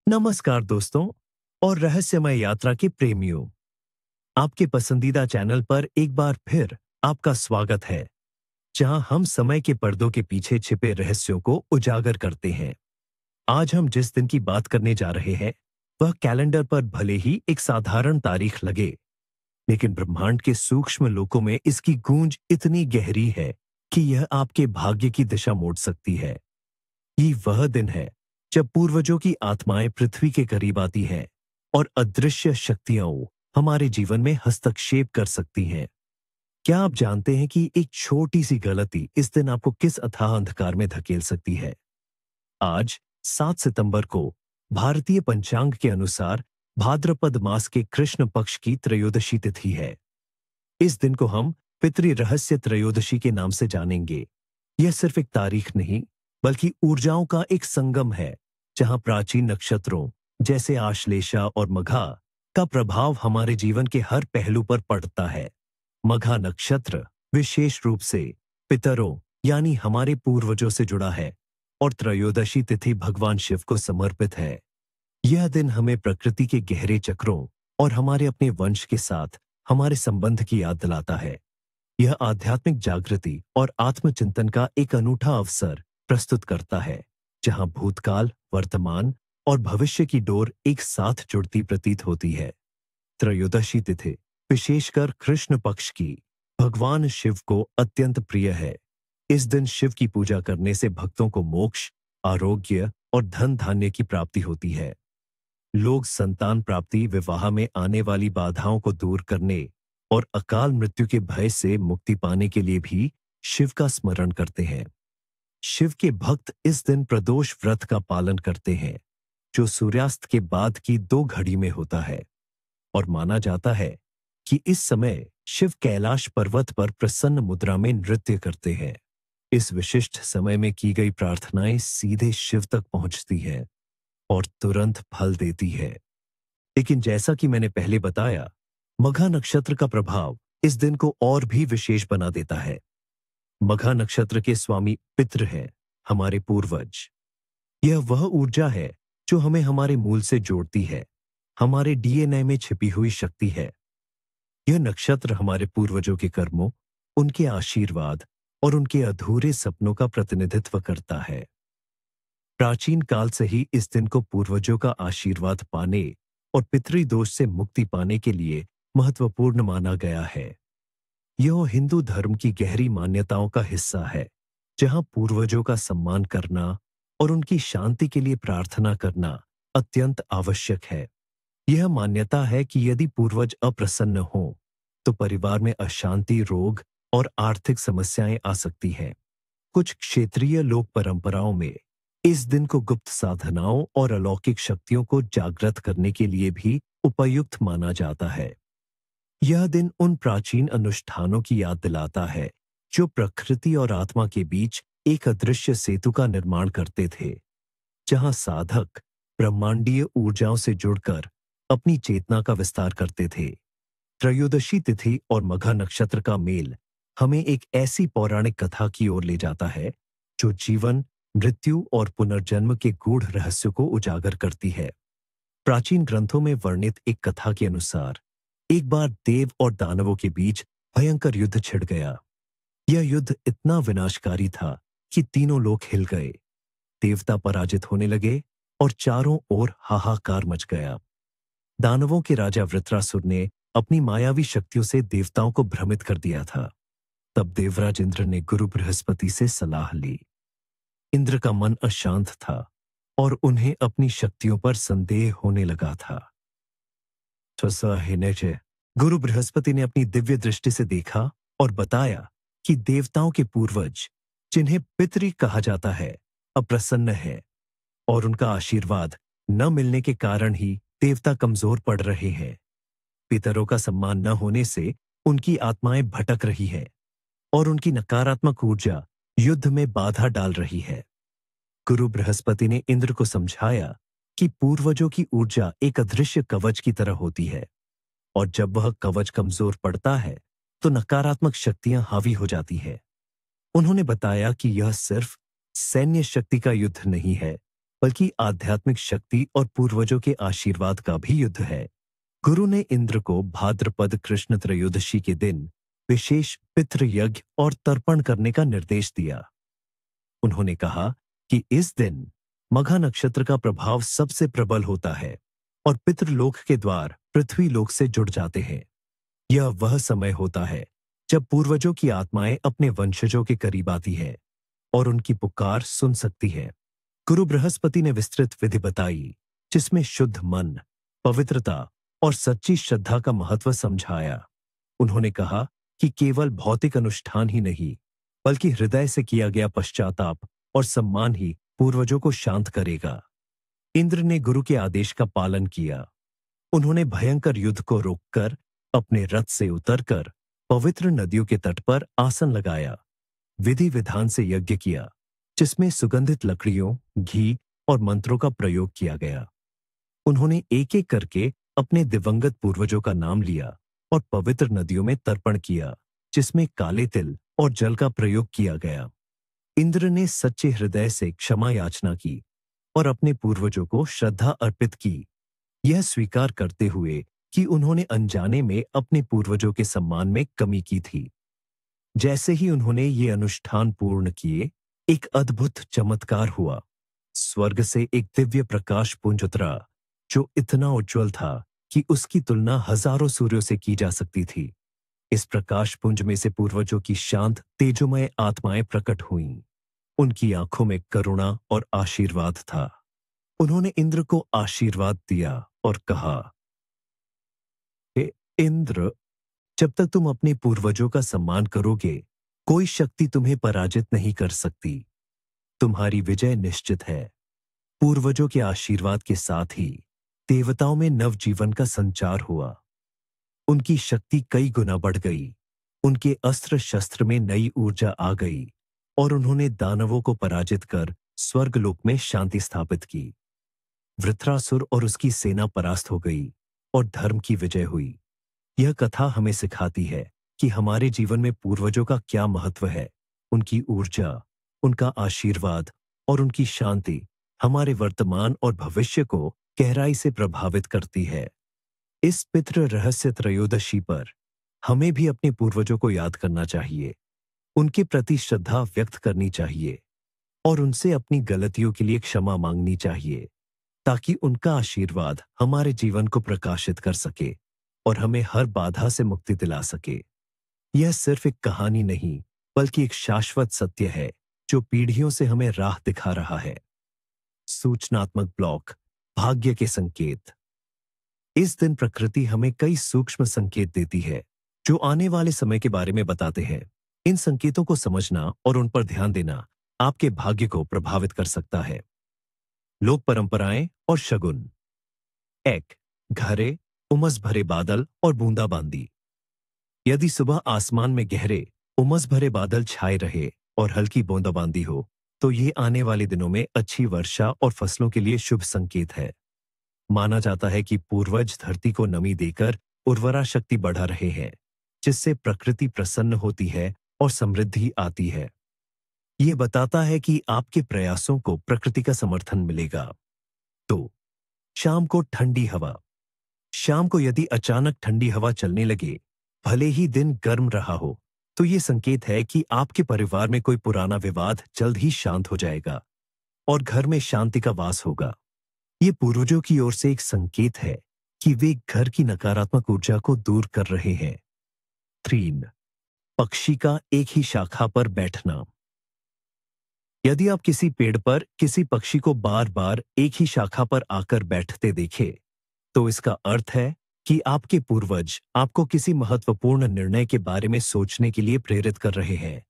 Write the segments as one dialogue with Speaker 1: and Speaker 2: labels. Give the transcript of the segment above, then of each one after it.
Speaker 1: नमस्कार दोस्तों और रहस्यमय यात्रा के प्रेमियों। आपके पसंदीदा चैनल पर एक बार फिर आपका स्वागत है, जहां हम समय के पर्दों के पीछे छिपे रहस्यों को उजागर करते हैं। आज हम जिस दिन की बात करने जा रहे हैं, वह कैलेंडर पर भले ही एक साधारण तारीख लगे, लेकिन ब्रह्मांड के सूक्ष्म लोकों में इसकी गूंज इतनी गहरी है कि यह आपके भाग्य की दिशा मोड़ सकती है। ये वह दिन है जब पूर्वजों की आत्माएं पृथ्वी के करीब आती हैं और अदृश्य शक्तियां हमारे जीवन में हस्तक्षेप कर सकती हैं। क्या आप जानते हैं कि एक छोटी सी गलती इस दिन आपको किस अथाह अंधकार में धकेल सकती है? आज 7 सितंबर को भारतीय पंचांग के अनुसार भाद्रपद मास के कृष्ण पक्ष की त्रयोदशी तिथि है। इस दिन को हम पितृ रहस्य त्रयोदशी के नाम से जानेंगे। यह सिर्फ एक तारीख नहीं, बल्कि ऊर्जाओं का एक संगम है, जहां प्राचीन नक्षत्रों जैसे आश्लेषा और मघा का प्रभाव हमारे जीवन के हर पहलू पर पड़ता है। मघा नक्षत्र विशेष रूप से पितरों यानी हमारे पूर्वजों से जुड़ा है और त्रयोदशी तिथि भगवान शिव को समर्पित है। यह दिन हमें प्रकृति के गहरे चक्रों और हमारे अपने वंश के साथ हमारे संबंध की याद दिलाता है। यह आध्यात्मिक जागृति और आत्मचिंतन का एक अनूठा अवसर प्रस्तुत करता है, जहां भूतकाल, वर्तमान और भविष्य की डोर एक साथ जुड़ती प्रतीत होती है। त्रयोदशी तिथि विशेषकर कृष्ण पक्ष की भगवान शिव को अत्यंत प्रिय है। इस दिन शिव की पूजा करने से भक्तों को मोक्ष, आरोग्य और धन धान्य की प्राप्ति होती है। लोग संतान प्राप्ति, विवाह में आने वाली बाधाओं को दूर करने और अकाल मृत्यु के भय से मुक्ति पाने के लिए भी शिव का स्मरण करते हैं। शिव के भक्त इस दिन प्रदोष व्रत का पालन करते हैं, जो सूर्यास्त के बाद की 2 घड़ी में होता है, और माना जाता है कि इस समय शिव कैलाश पर्वत पर प्रसन्न मुद्रा में नृत्य करते हैं। इस विशिष्ट समय में की गई प्रार्थनाएं सीधे शिव तक पहुंचती हैं और तुरंत फल देती है। लेकिन जैसा कि मैंने पहले बताया, मघा नक्षत्र का प्रभाव इस दिन को और भी विशेष बना देता है। मघा नक्षत्र के स्वामी पितृ हैं, हमारे पूर्वज। यह वह ऊर्जा है जो हमें हमारे मूल से जोड़ती है, हमारे डीएनए में छिपी हुई शक्ति है। यह नक्षत्र हमारे पूर्वजों के कर्मों, उनके आशीर्वाद और उनके अधूरे सपनों का प्रतिनिधित्व करता है। प्राचीन काल से ही इस दिन को पूर्वजों का आशीर्वाद पाने और पितृदोष से मुक्ति पाने के लिए महत्वपूर्ण माना गया है। यह हिंदू धर्म की गहरी मान्यताओं का हिस्सा है, जहां पूर्वजों का सम्मान करना और उनकी शांति के लिए प्रार्थना करना अत्यंत आवश्यक है। यह मान्यता है कि यदि पूर्वज अप्रसन्न हों, तो परिवार में अशांति, रोग और आर्थिक समस्याएं आ सकती हैं। कुछ क्षेत्रीय लोक परंपराओं में इस दिन को गुप्त साधनाओं और अलौकिक शक्तियों को जागृत करने के लिए भी उपयुक्त माना जाता है। यह दिन उन प्राचीन अनुष्ठानों की याद दिलाता है जो प्रकृति और आत्मा के बीच एक अदृश्य सेतु का निर्माण करते थे, जहां साधक ब्रह्मांडीय ऊर्जाओं से जुड़कर अपनी चेतना का विस्तार करते थे। त्रयोदशी तिथि और मघा नक्षत्र का मेल हमें एक ऐसी पौराणिक कथा की ओर ले जाता है जो जीवन, मृत्यु और पुनर्जन्म के गूढ़ रहस्यों को उजागर करती है। प्राचीन ग्रंथों में वर्णित एक कथा के अनुसार एक बार देव और दानवों के बीच भयंकर युद्ध छिड़ गया। यह युद्ध इतना विनाशकारी था कि तीनों लोग हिल गए। देवता पराजित होने लगे और चारों ओर हाहाकार मच गया। दानवों के राजा वृत्रासुर ने अपनी मायावी शक्तियों से देवताओं को भ्रमित कर दिया था। तब देवराज इंद्र ने गुरु बृहस्पति से सलाह ली। इंद्र का मन अशांत था और उन्हें अपनी शक्तियों पर संदेह होने लगा था। गुरु बृहस्पति ने अपनी दिव्य दृष्टि से देखा और बताया कि देवताओं के पूर्वज, जिन्हें पितृ कहा जाता है, अप्रसन्न है और उनका आशीर्वाद न मिलने के कारण ही देवता कमजोर पड़ रहे हैं। पितरों का सम्मान न होने से उनकी आत्माएं भटक रही है और उनकी नकारात्मक ऊर्जा युद्ध में बाधा डाल रही है। गुरु बृहस्पति ने इंद्र को समझाया कि पूर्वजों की ऊर्जा एक अदृश्य कवच की तरह होती है, और जब वह कवच कमजोर पड़ता है तो नकारात्मक शक्तियां हावी हो जाती है। उन्होंने बताया कि यह सिर्फ सैन्य शक्ति का युद्ध नहीं है, बल्कि आध्यात्मिक शक्ति और पूर्वजों के आशीर्वाद का भी युद्ध है। गुरु ने इंद्र को भाद्रपद कृष्ण त्रयोदशी के दिन विशेष पितृ यज्ञ और तर्पण करने का निर्देश दिया। उन्होंने कहा कि इस दिन मघा नक्षत्र का प्रभाव सबसे प्रबल होता है और पितृलोक के द्वार पृथ्वी लोक से जुड़ जाते हैं। यह वह समय होता है जब पूर्वजों की आत्माएं अपने वंशजों के करीब आती है और उनकी पुकार सुन सकती है। गुरु बृहस्पति ने विस्तृत विधि बताई जिसमें शुद्ध मन, पवित्रता और सच्ची श्रद्धा का महत्व समझाया। उन्होंने कहा कि केवल भौतिक अनुष्ठान ही नहीं बल्कि हृदय से किया गया पश्चाताप और सम्मान ही पूर्वजों को शांत करेगा। इंद्र ने गुरु के आदेश का पालन किया। उन्होंने भयंकर युद्ध को रोककर अपने रथ से उतरकर पवित्र नदियों के तट पर आसन लगाया, विधि विधान से यज्ञ किया जिसमें सुगंधित लकड़ियों, घी और मंत्रों का प्रयोग किया गया। उन्होंने एक एक करके अपने दिवंगत पूर्वजों का नाम लिया और पवित्र नदियों में तर्पण किया जिसमें काले तिल और जल का प्रयोग किया गया। इंद्र ने सच्चे हृदय से क्षमा याचना की और अपने पूर्वजों को श्रद्धा अर्पित की, यह स्वीकार करते हुए कि उन्होंने अनजाने में अपने पूर्वजों के सम्मान में कमी की थी। जैसे ही उन्होंने ये अनुष्ठान पूर्ण किए, एक अद्भुत चमत्कार हुआ। स्वर्ग से एक दिव्य प्रकाश पुंज उतरा जो इतना उज्जवल था कि उसकी तुलना हजारों सूर्यों से की जा सकती थी। इस प्रकाश पुंज में से पूर्वजों की शांत तेजोमय आत्माएं प्रकट हुईं। उनकी आंखों में करुणा और आशीर्वाद था। उन्होंने इंद्र को आशीर्वाद दिया और कहा, हे इंद्र, जब तक तुम अपने पूर्वजों का सम्मान करोगे, कोई शक्ति तुम्हें पराजित नहीं कर सकती। तुम्हारी विजय निश्चित है। पूर्वजों के आशीर्वाद के साथ ही देवताओं में नवजीवन का संचार हुआ। उनकी शक्ति कई गुना बढ़ गई। उनके अस्त्र शस्त्र में नई ऊर्जा आ गई और उन्होंने दानवों को पराजित कर स्वर्गलोक में शांति स्थापित की। वृत्रासुर और उसकी सेना परास्त हो गई और धर्म की विजय हुई। यह कथा हमें सिखाती है कि हमारे जीवन में पूर्वजों का क्या महत्व है। उनकी ऊर्जा, उनका आशीर्वाद और उनकी शांति हमारे वर्तमान और भविष्य को गहराई से प्रभावित करती है। इस पितृ रहस्य त्रयोदशी पर हमें भी अपने पूर्वजों को याद करना चाहिए, उनके प्रति श्रद्धा व्यक्त करनी चाहिए और उनसे अपनी गलतियों के लिए क्षमा मांगनी चाहिए ताकि उनका आशीर्वाद हमारे जीवन को प्रकाशित कर सके और हमें हर बाधा से मुक्ति दिला सके। यह सिर्फ एक कहानी नहीं बल्कि एक शाश्वत सत्य है जो पीढ़ियों से हमें राह दिखा रहा है। सूचनात्मक ब्लॉक, भाग्य के संकेत। इस दिन प्रकृति हमें कई सूक्ष्म संकेत देती है जो आने वाले समय के बारे में बताते हैं। इन संकेतों को समझना और उन पर ध्यान देना आपके भाग्य को प्रभावित कर सकता है। लोक परंपराएं और शगुन। एक, घरे, उमस भरे बादल और बूंदाबांदी। यदि सुबह आसमान में गहरे उमस भरे बादल छाए रहे और हल्की बूंदाबांदी हो तो ये आने वाले दिनों में अच्छी वर्षा और फसलों के लिए शुभ संकेत है। माना जाता है कि पूर्वज धरती को नमी देकर उर्वरा शक्ति बढ़ा रहे हैं जिससे प्रकृति प्रसन्न होती है और समृद्धि आती है। ये बताता है कि आपके प्रयासों को प्रकृति का समर्थन मिलेगा। तो शाम को ठंडी हवा। शाम को यदि अचानक ठंडी हवा चलने लगे, भले ही दिन गर्म रहा हो, तो ये संकेत है कि आपके परिवार में कोई पुराना विवाद जल्द ही शांत हो जाएगा और घर में शांति का वास होगा। ये पूर्वजों की ओर से एक संकेत है कि वे घर की नकारात्मक ऊर्जा को दूर कर रहे हैं। 3, पक्षी का एक ही शाखा पर बैठना। यदि आप किसी पेड़ पर किसी पक्षी को बार बार एक ही शाखा पर आकर बैठते देखें, तो इसका अर्थ है कि आपके पूर्वज आपको किसी महत्वपूर्ण निर्णय के बारे में सोचने के लिए प्रेरित कर रहे हैं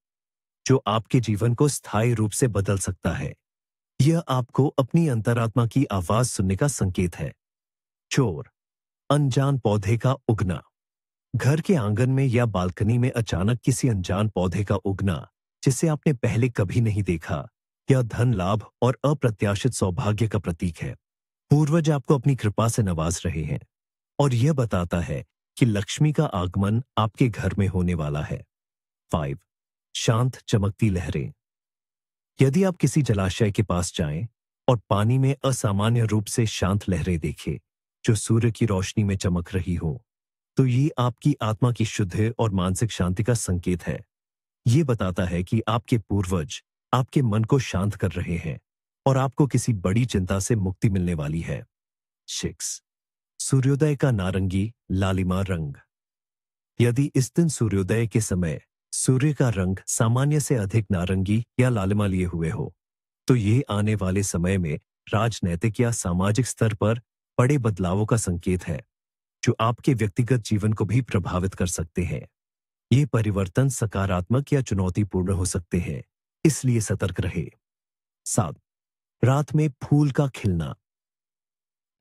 Speaker 1: जो आपके जीवन को स्थायी रूप से बदल सकता है। यह आपको अपनी अंतरात्मा की आवाज सुनने का संकेत है। चोर, अनजान पौधे का उगना। घर के आंगन में या बालकनी में अचानक किसी अनजान पौधे का उगना जिसे आपने पहले कभी नहीं देखा, यह धन लाभ और अप्रत्याशित सौभाग्य का प्रतीक है। पूर्वज आपको अपनी कृपा से नवाज रहे हैं और यह बताता है कि लक्ष्मी का आगमन आपके घर में होने वाला है। 5, शांत चमकती लहरें। यदि आप किसी जलाशय के पास जाएं और पानी में असामान्य रूप से शांत लहरें देखे जो सूर्य की रोशनी में चमक रही हो, तो ये आपकी आत्मा की शुद्ध और मानसिक शांति का संकेत है। ये बताता है कि आपके पूर्वज आपके मन को शांत कर रहे हैं और आपको किसी बड़ी चिंता से मुक्ति मिलने वाली है। 6. सूर्योदय का नारंगी लालिमा रंग। यदि इस दिन सूर्योदय के समय सूर्य का रंग सामान्य से अधिक नारंगी या लालिमा लिए हुए हो, तो ये आने वाले समय में राजनैतिक या सामाजिक स्तर पर बड़े बदलावों का संकेत है, जो आपके व्यक्तिगत जीवन को भी प्रभावित कर सकते हैं। ये परिवर्तन सकारात्मक या चुनौतीपूर्ण हो सकते हैं, इसलिए सतर्क रहे। 7. रात में फूल का खिलना।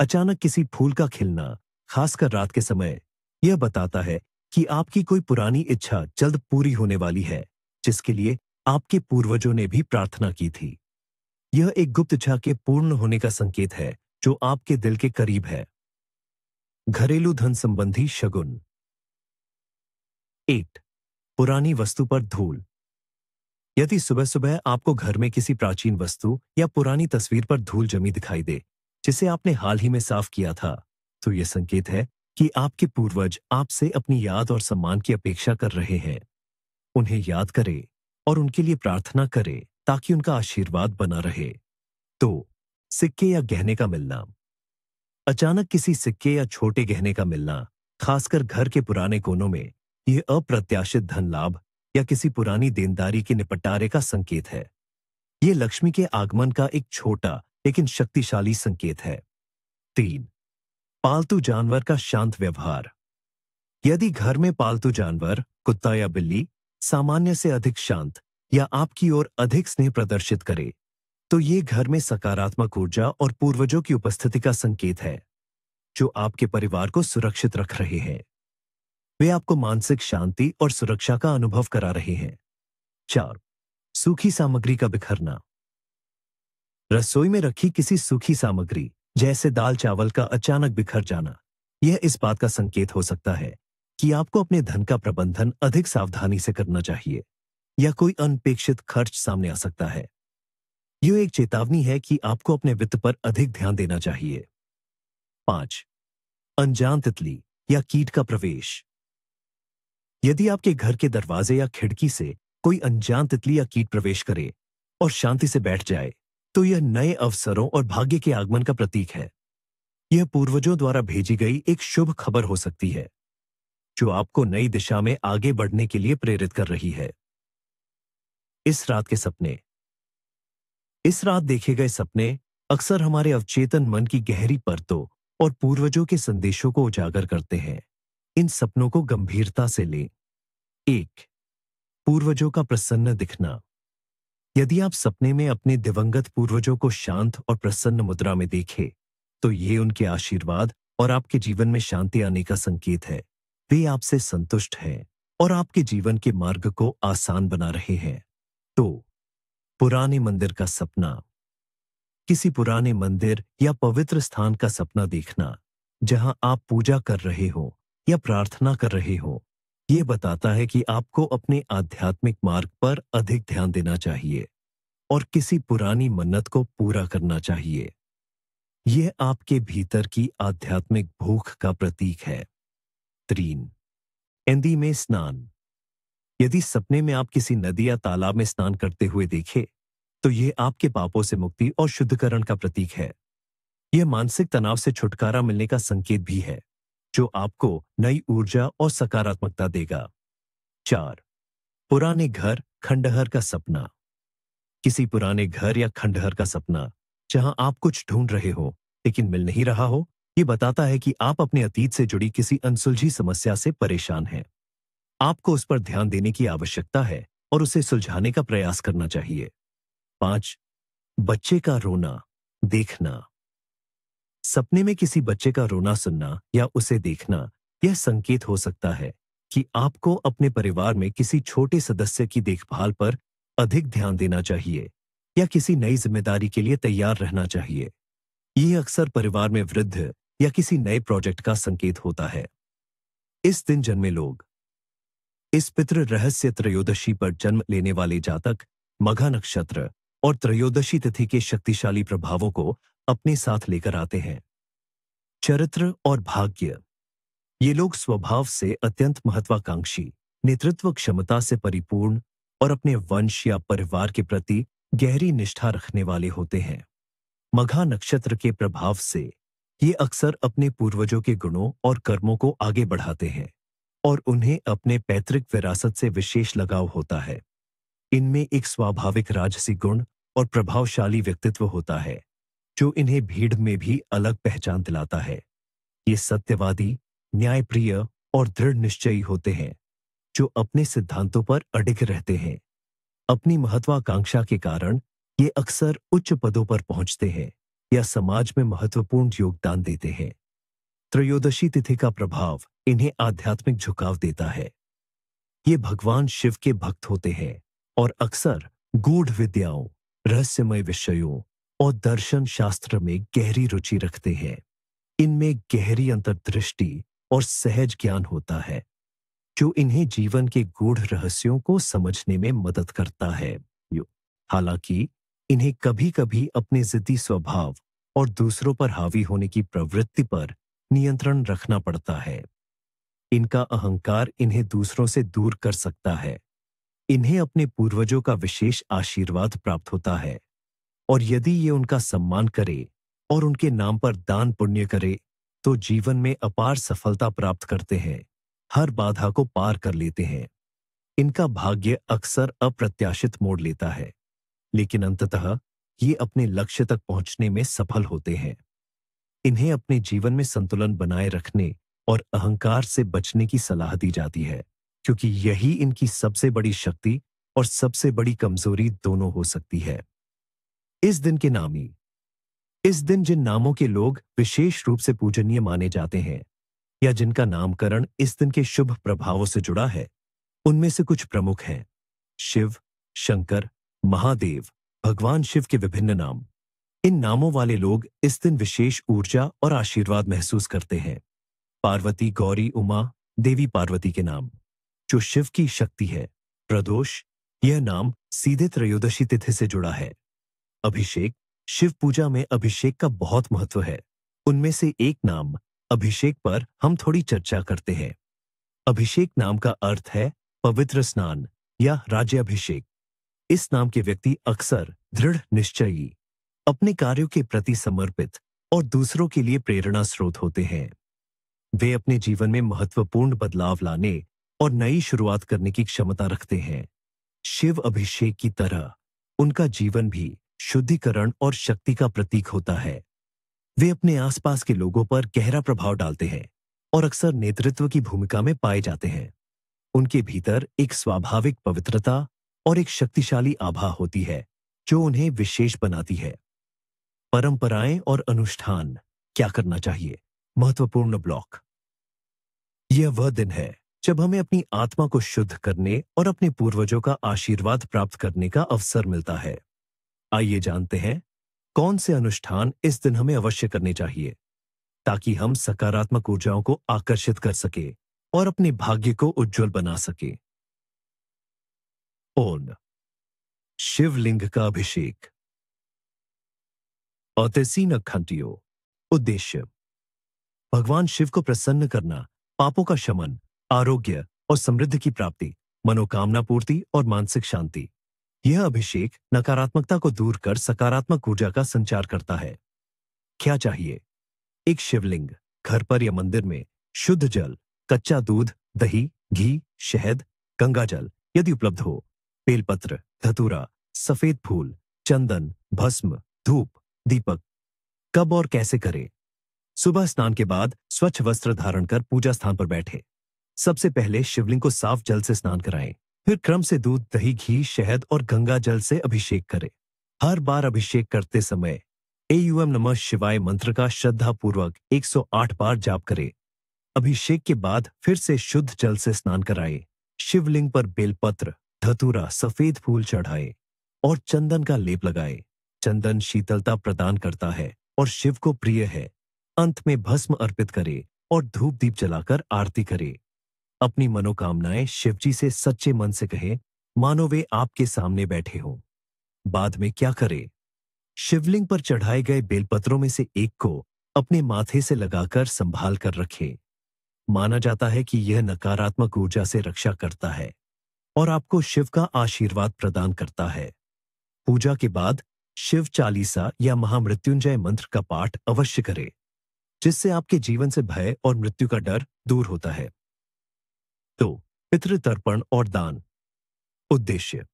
Speaker 1: अचानक किसी फूल का खिलना, खासकर रात के समय, यह बताता है कि आपकी कोई पुरानी इच्छा जल्द पूरी होने वाली है, जिसके लिए आपके पूर्वजों ने भी प्रार्थना की थी। यह एक गुप्त इच्छा के पूर्ण होने का संकेत है, जो आपके दिल के करीब है। घरेलू धन संबंधी शगुन। 8. पुरानी वस्तु पर धूल। यदि सुबह सुबह आपको घर में किसी प्राचीन वस्तु या पुरानी तस्वीर पर धूल जमी दिखाई दे, जिसे आपने हाल ही में साफ किया था, तो यह संकेत है कि आपके पूर्वज आपसे अपनी याद और सम्मान की अपेक्षा कर रहे हैं। उन्हें याद करें और उनके लिए प्रार्थना करें ताकि उनका आशीर्वाद बना रहे। तो सिक्के या गहने का मिलना। अचानक किसी सिक्के या छोटे गहने का मिलना, खासकर घर के पुराने कोनों में, यह अप्रत्याशित धन लाभ या किसी पुरानी देनदारी के निपटारे का संकेत है। यह लक्ष्मी के आगमन का एक छोटा लेकिन शक्तिशाली संकेत है। 3. पालतू जानवर का शांत व्यवहार। यदि घर में पालतू जानवर, कुत्ता या बिल्ली, सामान्य से अधिक शांत या आपकी ओर अधिक स्नेह प्रदर्शित करे, तो ये घर में सकारात्मक ऊर्जा और पूर्वजों की उपस्थिति का संकेत है, जो आपके परिवार को सुरक्षित रख रहे हैं। वे आपको मानसिक शांति और सुरक्षा का अनुभव करा रहे हैं। 4. सूखी सामग्री का बिखरना। रसोई में रखी किसी सूखी सामग्री, जैसे दाल चावल का अचानक बिखर जाना, यह इस बात का संकेत हो सकता है कि आपको अपने धन का प्रबंधन अधिक सावधानी से करना चाहिए या कोई अनपेक्षित खर्च सामने आ सकता है। यह एक चेतावनी है कि आपको अपने वित्त पर अधिक ध्यान देना चाहिए। 5. अनजान तितली या कीट का प्रवेश। यदि आपके घर के दरवाजे या खिड़की से कोई अनजान तितली या कीट प्रवेश करे और शांति से बैठ जाए, तो यह नए अवसरों और भाग्य के आगमन का प्रतीक है। यह पूर्वजों द्वारा भेजी गई एक शुभ खबर हो सकती है, जो आपको नई दिशा में आगे बढ़ने के लिए प्रेरित कर रही है। इस रात के सपने। इस रात देखे गए सपने अक्सर हमारे अवचेतन मन की गहरी परतों और पूर्वजों के संदेशों को उजागर करते हैं। इन सपनों को गंभीरता से लें। 1. पूर्वजों का प्रसन्न दिखना। यदि आप सपने में अपने दिवंगत पूर्वजों को शांत और प्रसन्न मुद्रा में देखें, तो ये उनके आशीर्वाद और आपके जीवन में शांति आने का संकेत है। वे आपसे संतुष्ट हैं और आपके जीवन के मार्ग को आसान बना रहे हैं। तो पुराने मंदिर का सपना। किसी पुराने मंदिर या पवित्र स्थान का सपना देखना, जहां आप पूजा कर रहे हो या प्रार्थना कर रहे हो, यह बताता है कि आपको अपने आध्यात्मिक मार्ग पर अधिक ध्यान देना चाहिए और किसी पुरानी मन्नत को पूरा करना चाहिए। यह आपके भीतर की आध्यात्मिक भूख का प्रतीक है। 3. एंदी में स्नान। यदि सपने में आप किसी नदी या तालाब में स्नान करते हुए देखें, तो यह आपके पापों से मुक्ति और शुद्धिकरण का प्रतीक है। यह मानसिक तनाव से छुटकारा मिलने का संकेत भी है, जो आपको नई ऊर्जा और सकारात्मकता देगा। 4. पुराने घर खंडहर का सपना। किसी पुराने घर या खंडहर का सपना, जहां आप कुछ ढूंढ रहे हो लेकिन मिल नहीं रहा हो, यह बताता है कि आप अपने अतीत से जुड़ी किसी अनसुलझी समस्या से परेशान हैं। आपको उस पर ध्यान देने की आवश्यकता है और उसे सुलझाने का प्रयास करना चाहिए। 5. बच्चे का रोना देखना। सपने में किसी बच्चे का रोना सुनना या उसे देखना, यह संकेत हो सकता है कि आपको अपने परिवार में किसी छोटे सदस्य की देखभाल पर अधिक ध्यान देना चाहिए या किसी नई जिम्मेदारी के लिए तैयार रहना चाहिए। यह अक्सर परिवार में वृद्ध या किसी नए प्रोजेक्ट का संकेत होता है। इस दिन जन्मे लोग। इस पितृ रहस्य त्रयोदशी पर जन्म लेने वाले जातक मघा नक्षत्र और त्रयोदशी तिथि के शक्तिशाली प्रभावों को अपने साथ लेकर आते हैं। चरित्र और भाग्य। ये लोग स्वभाव से अत्यंत महत्वाकांक्षी, नेतृत्व क्षमता से परिपूर्ण और अपने वंश या परिवार के प्रति गहरी निष्ठा रखने वाले होते हैं। मघा नक्षत्र के प्रभाव से ये अक्सर अपने पूर्वजों के गुणों और कर्मों को आगे बढ़ाते हैं और उन्हें अपने पैतृक विरासत से विशेष लगाव होता है। इनमें एक स्वाभाविक राजसी गुण और प्रभावशाली व्यक्तित्व होता है जो इन्हें भीड़ में भी अलग पहचान दिलाता है। ये सत्यवादी, न्यायप्रिय और दृढ़ निश्चयी होते हैं जो अपने सिद्धांतों पर अडिग रहते हैं। अपनी महत्वाकांक्षा के कारण ये अक्सर उच्च पदों पर पहुंचते हैं या समाज में महत्वपूर्ण योगदान देते हैं। त्रयोदशी तिथि का प्रभाव इन्हें आध्यात्मिक झुकाव देता है। ये भगवान शिव के भक्त होते हैं और अक्सर गूढ़ विद्याओं, रहस्यमय विषयों और दर्शन शास्त्र में गहरी रुचि रखते हैं। इनमें गहरी अंतर्दृष्टि और सहज ज्ञान होता है जो इन्हें जीवन के गूढ़ रहस्यों को समझने में मदद करता है। हालांकि इन्हें कभी-कभी अपने जिद्दी स्वभाव और दूसरों पर हावी होने की प्रवृत्ति पर नियंत्रण रखना पड़ता है। इनका अहंकार इन्हें दूसरों से दूर कर सकता है। इन्हें अपने पूर्वजों का विशेष आशीर्वाद प्राप्त होता है और यदि ये उनका सम्मान करे और उनके नाम पर दान पुण्य करे तो जीवन में अपार सफलता प्राप्त करते हैं, हर बाधा को पार कर लेते हैं। इनका भाग्य अक्सर अप्रत्याशित मोड़ लेता है, लेकिन अंततः ये अपने लक्ष्य तक पहुंचने में सफल होते हैं। इन्हें अपने जीवन में संतुलन बनाए रखने और अहंकार से बचने की सलाह दी जाती है, क्योंकि यही इनकी सबसे बड़ी शक्ति और सबसे बड़ी कमजोरी दोनों हो सकती है। इस दिन के नामी। इस दिन जिन नामों के लोग विशेष रूप से पूजनीय माने जाते हैं या जिनका नामकरण इस दिन के शुभ प्रभावों से जुड़ा है, उनमें से कुछ प्रमुख हैं। शिव, शंकर, महादेव, भगवान शिव के विभिन्न नाम। इन नामों वाले लोग इस दिन विशेष ऊर्जा और आशीर्वाद महसूस करते हैं। पार्वती, गौरी, उमा, देवी पार्वती के नाम, जो शिव की शक्ति है। प्रदोष, यह नाम सीधे त्रयोदशी तिथि से जुड़ा है। अभिषेक, शिव पूजा में अभिषेक का बहुत महत्व है। उनमें से एक नाम अभिषेक पर हम थोड़ी चर्चा करते हैं। अभिषेक नाम का अर्थ है पवित्र स्नान या राज्याभिषेक। इस नाम के व्यक्ति अक्सर दृढ़ निश्चयी, अपने कार्यों के प्रति समर्पित और दूसरों के लिए प्रेरणा स्रोत होते हैं। वे अपने जीवन में महत्वपूर्ण बदलाव लाने और नई शुरुआत करने की क्षमता रखते हैं। शिव अभिषेक की तरह उनका जीवन भी शुद्धिकरण और शक्ति का प्रतीक होता है। वे अपने आसपास के लोगों पर गहरा प्रभाव डालते हैं और अक्सर नेतृत्व की भूमिका में पाए जाते हैं। उनके भीतर एक स्वाभाविक पवित्रता और एक शक्तिशाली आभा होती है जो उन्हें विशेष बनाती है। परंपराएं और अनुष्ठान। क्या करना चाहिए? महत्वपूर्ण ब्लॉक। यह वह दिन है जब हमें अपनी आत्मा को शुद्ध करने और अपने पूर्वजों का आशीर्वाद प्राप्त करने का अवसर मिलता है। आइए जानते हैं कौन से अनुष्ठान इस दिन हमें अवश्य करने चाहिए ताकि हम सकारात्मक ऊर्जाओं को आकर्षित कर सके और अपने भाग्य को उज्जवल बना सके। ओम। शिवलिंग का अभिषेक। औतेसीन अखंटियो। उद्देश्य: भगवान शिव को प्रसन्न करना, पापों का शमन, आरोग्य और समृद्धि की प्राप्ति, मनोकामना पूर्ति और मानसिक शांति। यह अभिषेक नकारात्मकता को दूर कर सकारात्मक ऊर्जा का संचार करता है। क्या चाहिए? एक शिवलिंग, घर पर या मंदिर में, शुद्ध जल, कच्चा दूध, दही, घी, शहद, गंगा जल यदि उपलब्ध हो, बेलपत्र, धतूरा, सफेद फूल, चंदन, भस्म, धूप, दीपक। कब और कैसे करें? सुबह स्नान के बाद स्वच्छ वस्त्र धारण कर पूजा स्थान पर बैठे। सबसे पहले शिवलिंग को साफ जल से स्नान कराएं, फिर क्रम से दूध, दही, घी, शहद और गंगा जल से अभिषेक करें। हर बार अभिषेक करते समय एयूएम नमः शिवाय मंत्र का श्रद्धापूर्वक 108 बार जाप करें। अभिषेक के बाद फिर से शुद्ध जल से स्नान कराएं। शिवलिंग पर बेलपत्र, धतूरा, सफेद फूल चढ़ाएं और चंदन का लेप लगाएं। चंदन शीतलता प्रदान करता है और शिव को प्रिय है। अंत में भस्म अर्पित करें और धूप दीप जलाकर आरती करें। अपनी मनोकामनाएं शिवजी से सच्चे मन से कहें, मानो वे आपके सामने बैठे हों। बाद में क्या करें? शिवलिंग पर चढ़ाए गए बेलपत्रों में से एक को अपने माथे से लगाकर संभाल कर रखें। माना जाता है कि यह नकारात्मक ऊर्जा से रक्षा करता है और आपको शिव का आशीर्वाद प्रदान करता है। पूजा के बाद शिव चालीसा या महामृत्युंजय मंत्र का पाठ अवश्य करें, जिससे आपके जीवन से भय और मृत्यु का डर दूर होता है। तो पितृतर्पण और दान। उद्देश्य: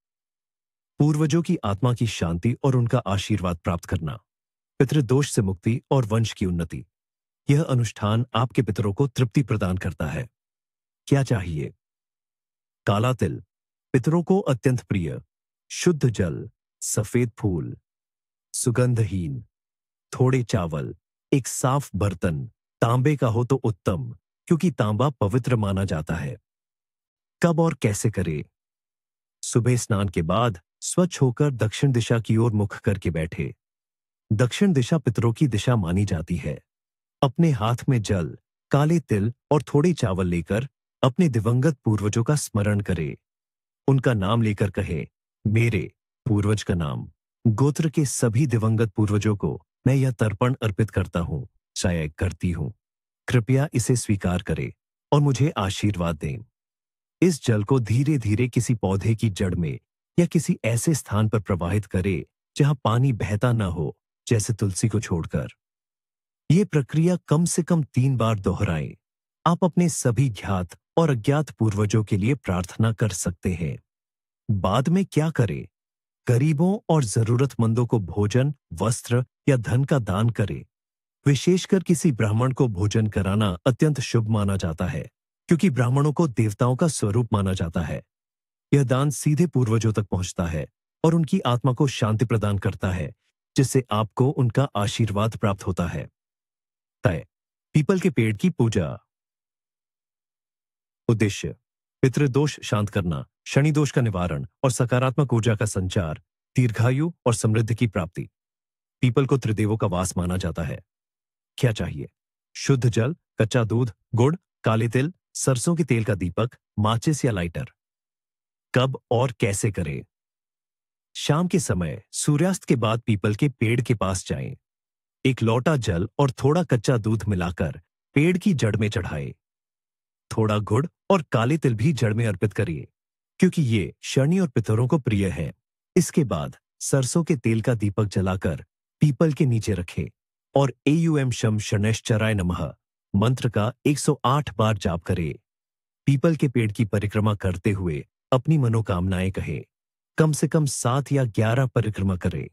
Speaker 1: पूर्वजों की आत्मा की शांति और उनका आशीर्वाद प्राप्त करना, पितृदोष से मुक्ति और वंश की उन्नति। यह अनुष्ठान आपके पितरों को तृप्ति प्रदान करता है। क्या चाहिए? काला तिल, पितरों को अत्यंत प्रिय, शुद्ध जल, सफेद फूल, सुगंधहीन, थोड़े चावल, एक साफ बर्तन, तांबे का हो तो उत्तम, क्योंकि तांबा पवित्र माना जाता है। कब और कैसे करें? सुबह स्नान के बाद स्वच्छ होकर दक्षिण दिशा की ओर मुख करके बैठे। दक्षिण दिशा पितरों की दिशा मानी जाती है। अपने हाथ में जल, काले तिल और थोड़े चावल लेकर अपने दिवंगत पूर्वजों का स्मरण करें। उनका नाम लेकर कहे, मेरे पूर्वज का नाम। गोत्र के सभी दिवंगत पूर्वजों को मैं यह तर्पण अर्पित करता हूं, चाहे करती हूं। कृपया इसे स्वीकार करें और मुझे आशीर्वाद दें। इस जल को धीरे धीरे किसी पौधे की जड़ में या किसी ऐसे स्थान पर प्रवाहित करें जहां पानी बहता न हो, जैसे तुलसी को छोड़कर। यह प्रक्रिया कम से कम 3 बार दोहराएं। आप अपने सभी ज्ञात और अज्ञात पूर्वजों के लिए प्रार्थना कर सकते हैं। बाद में क्या करें? गरीबों और जरूरतमंदों को भोजन, वस्त्र या धन का दान करें। विशेषकर किसी ब्राह्मण को भोजन कराना अत्यंत शुभ माना जाता है, क्योंकि ब्राह्मणों को देवताओं का स्वरूप माना जाता है। यह दान सीधे पूर्वजों तक पहुंचता है और उनकी आत्मा को शांति प्रदान करता है, जिससे आपको उनका आशीर्वाद प्राप्त होता है। तय पीपल के पेड़ की पूजा। उद्देश्य: पितृदोष शांत करना, शनि दोष का निवारण और सकारात्मक ऊर्जा का संचार, दीर्घायु और समृद्धि की प्राप्ति। पीपल को त्रिदेवों का वास माना जाता है। क्या चाहिए? शुद्ध जल, कच्चा दूध, गुड़, काले तिल, सरसों के तेल का दीपक, माचिस या लाइटर। कब और कैसे करें? शाम के समय सूर्यास्त के बाद पीपल के पेड़ के पास जाएं। एक लोटा जल और थोड़ा कच्चा दूध मिलाकर पेड़ की जड़ में चढ़ाएं। थोड़ा गुड़ और काले तिल भी जड़ में अर्पित करिए, क्योंकि ये शनि और पितरों को प्रिय है। इसके बाद सरसों के तेल का दीपक जलाकर पीपल के नीचे रखें और एयुएम शम शनैश्चराय नमः मंत्र का 108 बार जाप करें। पीपल के पेड़ की परिक्रमा करते हुए अपनी मनोकामनाएं कहें। कम से कम 7 या 11 परिक्रमा करें।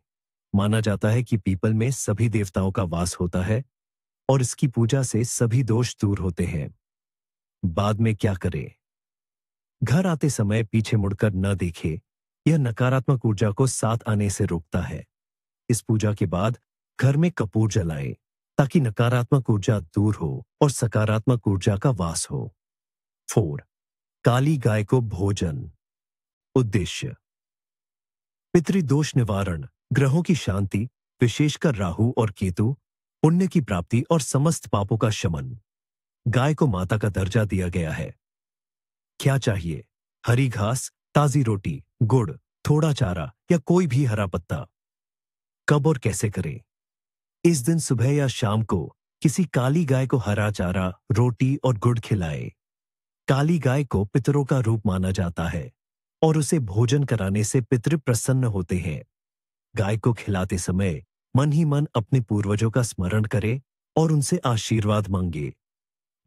Speaker 1: माना जाता है कि पीपल में सभी देवताओं का वास होता है और इसकी पूजा से सभी दोष दूर होते हैं। बाद में क्या करें? घर आते समय पीछे मुड़कर न देखें। यह नकारात्मक ऊर्जा को साथ आने से रोकता है। इस पूजा के बाद घर में कपूर जलाएं, ताकि नकारात्मक ऊर्जा दूर हो और सकारात्मक ऊर्जा का वास हो। 4. काली गाय को भोजन। उद्देश्य: पितृदोष निवारण, ग्रहों की शांति, विशेषकर राहु और केतु, पुण्य की प्राप्ति और समस्त पापों का शमन। गाय को माता का दर्जा दिया गया है। क्या चाहिए? हरी घास, ताजी रोटी, गुड़, थोड़ा चारा या कोई भी हरा पत्ता। कब और कैसे करें? इस दिन सुबह या शाम को किसी काली गाय को हरा चारा, रोटी और गुड़ खिलाए। काली गाय को पितरों का रूप माना जाता है और उसे भोजन कराने से पितृ प्रसन्न होते हैं। गाय को खिलाते समय मन ही मन अपने पूर्वजों का स्मरण करे और उनसे आशीर्वाद मांगे।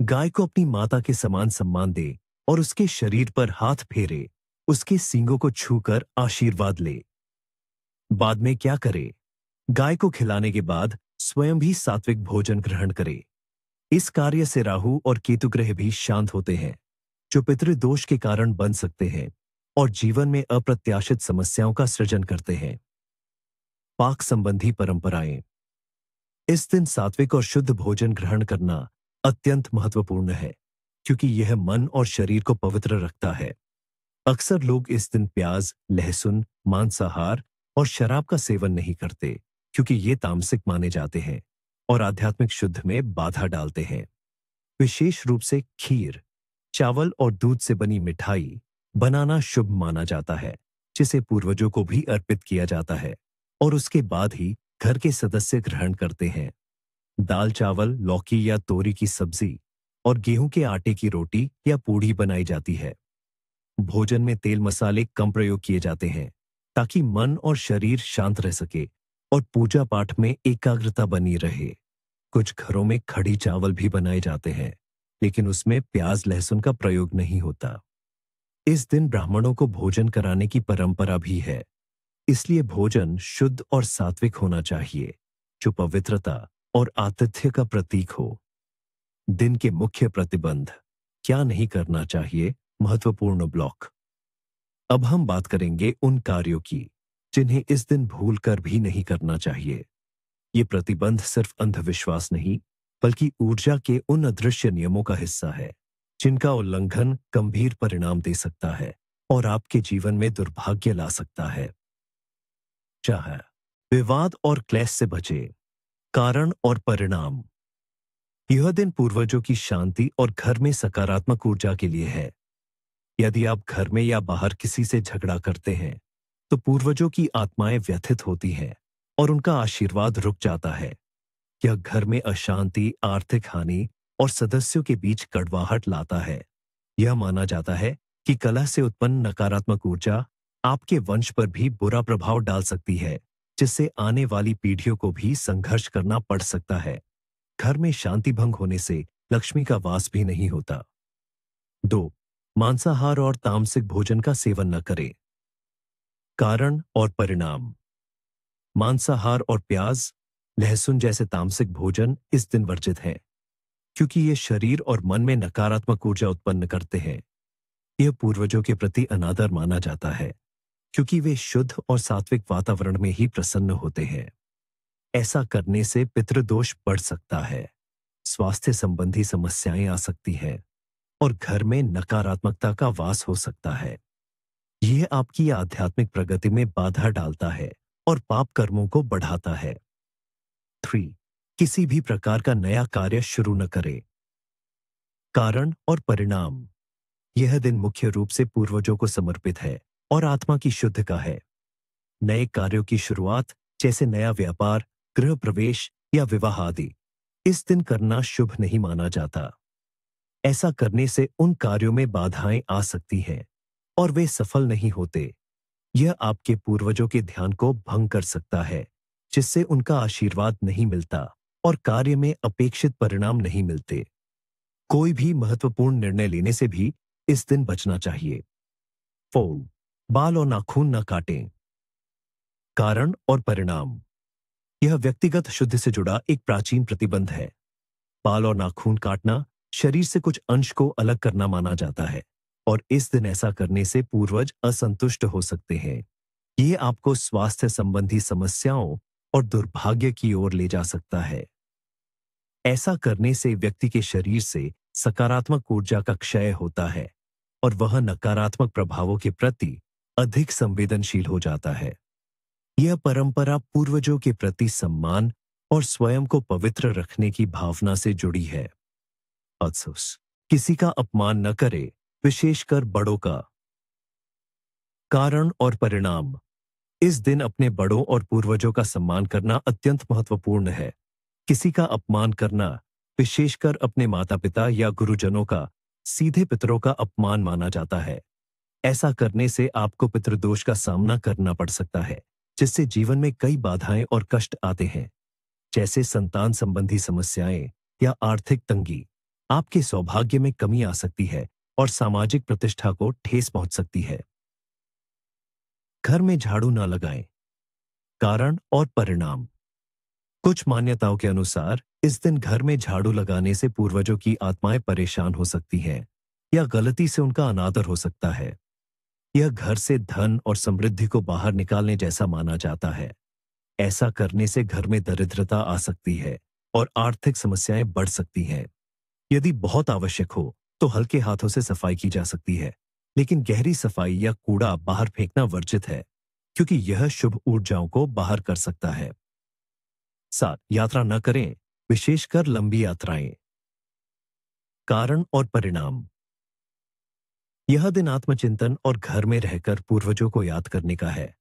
Speaker 1: गाय को अपनी माता के समान सम्मान दे और उसके शरीर पर हाथ फेरे, उसके सींगों को छूकर आशीर्वाद ले। बाद में क्या करे? गाय को खिलाने के बाद स्वयं भी सात्विक भोजन ग्रहण करे। इस कार्य से राहु और केतु ग्रह भी शांत होते हैं, जो पितृदोष के कारण बन सकते हैं और जीवन में अप्रत्याशित समस्याओं का सृजन करते हैं। पाक संबंधी परंपराएं। इस दिन सात्विक और शुद्ध भोजन ग्रहण करना अत्यंत महत्वपूर्ण है, क्योंकि यह मन और शरीर को पवित्र रखता है। अक्सर लोग इस दिन प्याज, लहसुन, मांसाहार और शराब का सेवन नहीं करते, क्योंकि ये तामसिक माने जाते हैं और आध्यात्मिक शुद्ध में बाधा डालते हैं। विशेष रूप से खीर, चावल और दूध से बनी मिठाई बनाना शुभ माना जाता है, जिसे पूर्वजों को भी अर्पित किया जाता है, और उसके बाद ही घर के सदस्य ग्रहण करते हैं। दाल चावल, लौकी या तोरी की सब्जी और गेहूं के आटे की रोटी या पूड़ी बनाई जाती है। भोजन में तेल मसाले कम प्रयोग किए जाते हैं ताकि मन और शरीर शांत रह सके और पूजा पाठ में एकाग्रता बनी रहे। कुछ घरों में खड़ी चावल भी बनाए जाते हैं, लेकिन उसमें प्याज लहसुन का प्रयोग नहीं होता। इस दिन ब्राह्मणों को भोजन कराने की परंपरा भी है, इसलिए भोजन शुद्ध और सात्विक होना चाहिए, जो पवित्रता और आतिथ्य का प्रतीक हो। दिन के मुख्य प्रतिबंध, क्या नहीं करना चाहिए, महत्वपूर्ण ब्लॉक। अब हम बात करेंगे उन कार्यों की जिन्हें इस दिन भूलकर भी नहीं करना चाहिए। ये प्रतिबंध सिर्फ अंधविश्वास नहीं, बल्कि ऊर्जा के उन अदृश्य नियमों का हिस्सा है जिनका उल्लंघन गंभीर परिणाम दे सकता है और आपके जीवन में दुर्भाग्य ला सकता है। चाहे विवाद और क्लेश से बचे। कारण और परिणाम। यह दिन पूर्वजों की शांति और घर में सकारात्मक ऊर्जा के लिए है। यदि आप घर में या बाहर किसी से झगड़ा करते हैं, तो पूर्वजों की आत्माएं व्यथित होती हैं और उनका आशीर्वाद रुक जाता है। यह घर में अशांति, आर्थिक हानि और सदस्यों के बीच कड़वाहट लाता है। यह माना जाता है कि कलह से उत्पन्न नकारात्मक ऊर्जा आपके वंश पर भी बुरा प्रभाव डाल सकती है, जिससे आने वाली पीढ़ियों को भी संघर्ष करना पड़ सकता है। घर में शांति भंग होने से लक्ष्मी का वास भी नहीं होता। 2. मांसाहार और तामसिक भोजन का सेवन न करें। कारण और परिणाम। मांसाहार और प्याज, लहसुन जैसे तामसिक भोजन इस दिन वर्जित हैं, क्योंकि ये शरीर और मन में नकारात्मक ऊर्जा उत्पन्न करते हैं। यह पूर्वजों के प्रति अनादर माना जाता है, क्योंकि वे शुद्ध और सात्विक वातावरण में ही प्रसन्न होते हैं। ऐसा करने से पितृदोष बढ़ सकता है, स्वास्थ्य संबंधी समस्याएं आ सकती हैं और घर में नकारात्मकता का वास हो सकता है। यह आपकी आध्यात्मिक प्रगति में बाधा डालता है और पाप कर्मों को बढ़ाता है। 3. किसी भी प्रकार का नया कार्य शुरू न करें। कारण और परिणाम। यह दिन मुख्य रूप से पूर्वजों को समर्पित है और आत्मा की शुद्ध का है। नए कार्यों की शुरुआत, जैसे नया व्यापार, गृह प्रवेश या विवाह आदि, इस दिन करना शुभ नहीं माना जाता। ऐसा करने से उन कार्यों में बाधाएं आ सकती हैं और वे सफल नहीं होते। यह आपके पूर्वजों के ध्यान को भंग कर सकता है, जिससे उनका आशीर्वाद नहीं मिलता और कार्य में अपेक्षित परिणाम नहीं मिलते। कोई भी महत्वपूर्ण निर्णय लेने से भी इस दिन बचना चाहिए। 4. बाल और नाखून न काटें। कारण और परिणाम। यह व्यक्तिगत शुद्धि से जुड़ा एक प्राचीन प्रतिबंध है। बाल और नाखून काटना शरीर से कुछ अंश को अलग करना माना जाता है, और इस दिन ऐसा करने से पूर्वज असंतुष्ट हो सकते हैं। ये आपको स्वास्थ्य संबंधी समस्याओं और दुर्भाग्य की ओर ले जा सकता है। ऐसा करने से व्यक्ति के शरीर से सकारात्मक ऊर्जा का क्षय होता है और वह नकारात्मक प्रभावों के प्रति अधिक संवेदनशील हो जाता है। यह परंपरा पूर्वजों के प्रति सम्मान और स्वयं को पवित्र रखने की भावना से जुड़ी है। अफसोस, किसी का अपमान न करे, विशेषकर बड़ों का। कारण और परिणाम। इस दिन अपने बड़ों और पूर्वजों का सम्मान करना अत्यंत महत्वपूर्ण है। किसी का अपमान करना, विशेषकर अपने माता पिता या गुरुजनों का, सीधे पितरों का अपमान माना जाता है। ऐसा करने से आपको पितृदोष का सामना करना पड़ सकता है, जिससे जीवन में कई बाधाएं और कष्ट आते हैं, जैसे संतान संबंधी समस्याएं या आर्थिक तंगी। आपके सौभाग्य में कमी आ सकती है और सामाजिक प्रतिष्ठा को ठेस पहुंच सकती है। घर में झाड़ू न लगाएं। कारण और परिणाम। कुछ मान्यताओं के अनुसार इस दिन घर में झाड़ू लगाने से पूर्वजों की आत्माएं परेशान हो सकती हैं या गलती से उनका अनादर हो सकता है। यह घर से धन और समृद्धि को बाहर निकालने जैसा माना जाता है। ऐसा करने से घर में दरिद्रता आ सकती है और आर्थिक समस्याएं बढ़ सकती हैं। यदि बहुत आवश्यक हो तो हल्के हाथों से सफाई की जा सकती है, लेकिन गहरी सफाई या कूड़ा बाहर फेंकना वर्जित है, क्योंकि यह शुभ ऊर्जाओं को बाहर कर सकता है। 7. यात्रा न करें, विशेषकर लंबी यात्राएं। कारण और परिणाम। यह दिन आत्मचिंतन और घर में रहकर पूर्वजों को याद करने का है।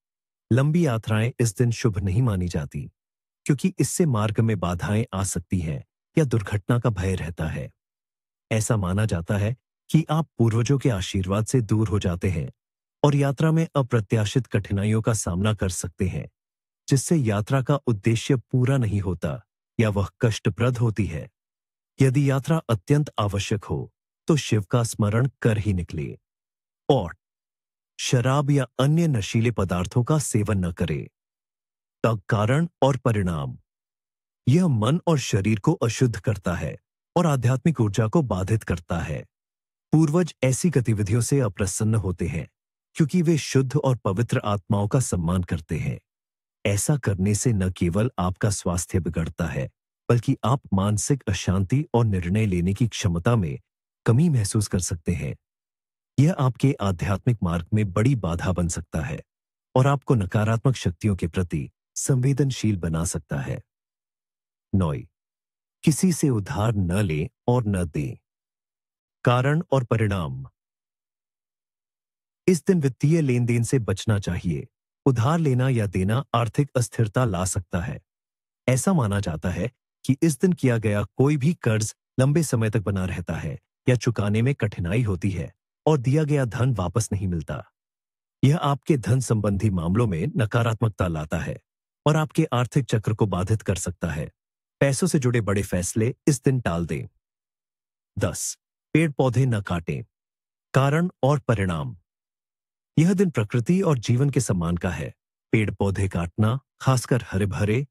Speaker 1: लंबी यात्राएं इस दिन शुभ नहीं मानी जाती, क्योंकि इससे मार्ग में बाधाएं आ सकती हैं या दुर्घटना का भय रहता है। ऐसा माना जाता है कि आप पूर्वजों के आशीर्वाद से दूर हो जाते हैं और यात्रा में अप्रत्याशित कठिनाइयों का सामना कर सकते हैं, जिससे यात्रा का उद्देश्य पूरा नहीं होता या वह कष्टप्रद होती है। यदि यात्रा अत्यंत आवश्यक हो, तो शिव का स्मरण कर ही निकले और शराब या अन्य नशीले पदार्थों का सेवन न करें। का कारण और परिणाम। यह मन और शरीर को अशुद्ध करता है और आध्यात्मिक ऊर्जा को बाधित करता है। पूर्वज ऐसी गतिविधियों से अप्रसन्न होते हैं, क्योंकि वे शुद्ध और पवित्र आत्माओं का सम्मान करते हैं। ऐसा करने से न केवल आपका स्वास्थ्य बिगड़ता है, बल्कि आप मानसिक अशांति और निर्णय लेने की क्षमता में कमी महसूस कर सकते हैं। यह आपके आध्यात्मिक मार्ग में बड़ी बाधा बन सकता है और आपको नकारात्मक शक्तियों के प्रति संवेदनशील बना सकता है। 9, किसी से उधार न लें और न दें। कारण और परिणाम। इस दिन वित्तीय लेन देन से बचना चाहिए। उधार लेना या देना आर्थिक अस्थिरता ला सकता है। ऐसा माना जाता है कि इस दिन किया गया कोई भी कर्ज लंबे समय तक बना रहता है या चुकाने में कठिनाई होती है और दिया गया धन वापस नहीं मिलता। यह आपके धन संबंधी मामलों में नकारात्मकता लाता है और आपके आर्थिक चक्र को बाधित कर सकता है। पैसों से जुड़े बड़े फैसले इस दिन टाल दें। 10, पेड़ पौधे न काटें। कारण और परिणाम। यह दिन प्रकृति और जीवन के सम्मान का है। पेड़ पौधे काटना, खासकर हरे भरे,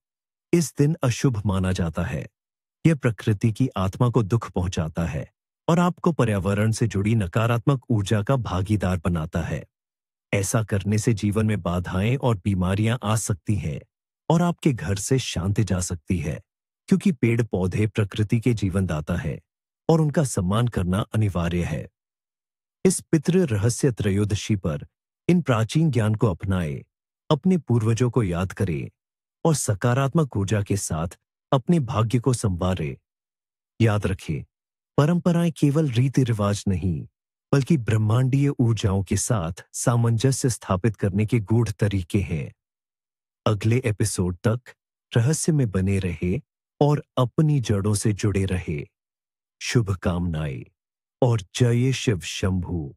Speaker 1: इस दिन अशुभ माना जाता है। यह प्रकृति की आत्मा को दुख पहुंचाता है और आपको पर्यावरण से जुड़ी नकारात्मक ऊर्जा का भागीदार बनाता है। ऐसा करने से जीवन में बाधाएं और बीमारियां आ सकती हैं और आपके घर से शांति जा सकती है, क्योंकि पेड़ पौधे प्रकृति के जीवनदाता है और उनका सम्मान करना अनिवार्य है। इस पितृ रहस्य त्रयोदशी पर इन प्राचीन ज्ञान को अपनाएं, अपने पूर्वजों को याद करें और सकारात्मक ऊर्जा के साथ अपने भाग्य को संवारें। याद रखें, परंपराएं केवल रीति रिवाज नहीं, बल्कि ब्रह्मांडीय ऊर्जाओं के साथ सामंजस्य स्थापित करने के गूढ़ तरीके हैं। अगले एपिसोड तक रहस्य में बने रहे और अपनी जड़ों से जुड़े रहे। शुभकामनाएं और जय शिव शंभू।